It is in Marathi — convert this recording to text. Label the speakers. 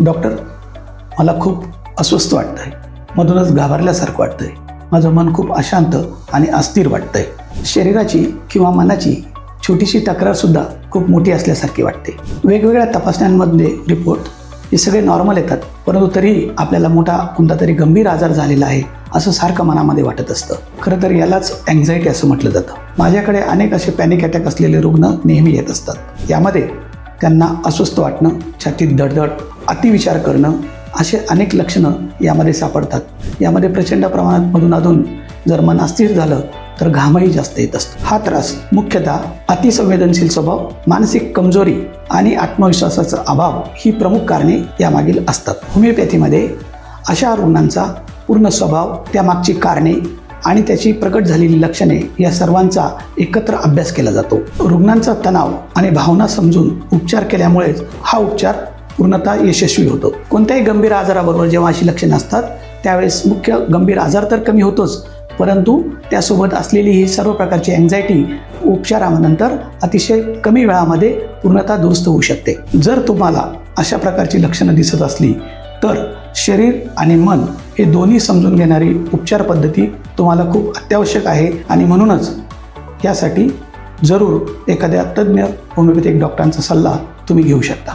Speaker 1: डॉक्टर, मला खूप अस्वस्थ वाटतंय, मधूनच घाबरल्यासारखं वाटतंय, माझं मन खूप अशांत आणि अस्थिर वाटतंय. शरीराची किंवा मनाची छोटीशी तक्रारसुद्धा खूप मोठी असल्यासारखी वाटते. वेगवेगळ्या तपासण्यांमधले रिपोर्ट हे सगळे नॉर्मल येतात, परंतु तरीही आपल्याला मोठा कोणता तरी गंभीर आजार झालेला आहे असं सारखं मनामध्ये वाटत असतं. खरं तर यालाच अँक्झायटी असं म्हटलं जातं. माझ्याकडे अनेक असे पॅनिक अटॅक असलेले रुग्ण नेहमी येत असतात. यामध्ये त्यांना अस्वस्थ वाटणं, छातीत धडधड, अतिविचार करणं असे अनेक लक्षणं यामध्ये सापडतात. यामध्ये प्रचंड प्रमाणात मधून अधून जर मन अस्थिर झालं तर घामही जास्त येत असतो. हा त्रास मुख्यतः अतिसंवेदनशील स्वभाव, मानसिक कमजोरी आणि आत्मविश्वासाचा अभाव ही प्रमुख कारणे यामागील असतात. होमिओपॅथीमध्ये अशा रुग्णांचा पूर्ण स्वभाव, त्यामागची कारणे आणि त्याची प्रकट झालेली लक्षणे या सर्वांचा एकत्र अभ्यास केला जातो. रुग्णांचा तणाव आणि भावना समजून उपचार केल्यामुळेच हा उपचार पूर्णतः यशस्वी होतो. कोणत्याही गंभीर आजाराबरोबर जेव्हा अशी लक्षणे असतात त्यावेळेस मुख्य गंभीर आजार तर कमी होतोच, परंतु त्यासोबत असलेली ही सर्व प्रकारची अँक्झायटी उपचारानंतर अतिशय कमी वेळामध्ये पूर्णतः दुरुस्त होऊ शकते. जर तुम्हाला अशा प्रकारची लक्षणं दिसत असली तर शरीर आणि मन हे दोन्ही समजून घेणारी उपचार पद्धती तुम्हाला खूप अत्यावश्यक आहे आणि म्हणूनच यासाठी जरूर एखाद्या तज्ज्ञ होमिओपॅथिक डॉक्टरांचा सल्ला तुम्ही घेऊ शकता.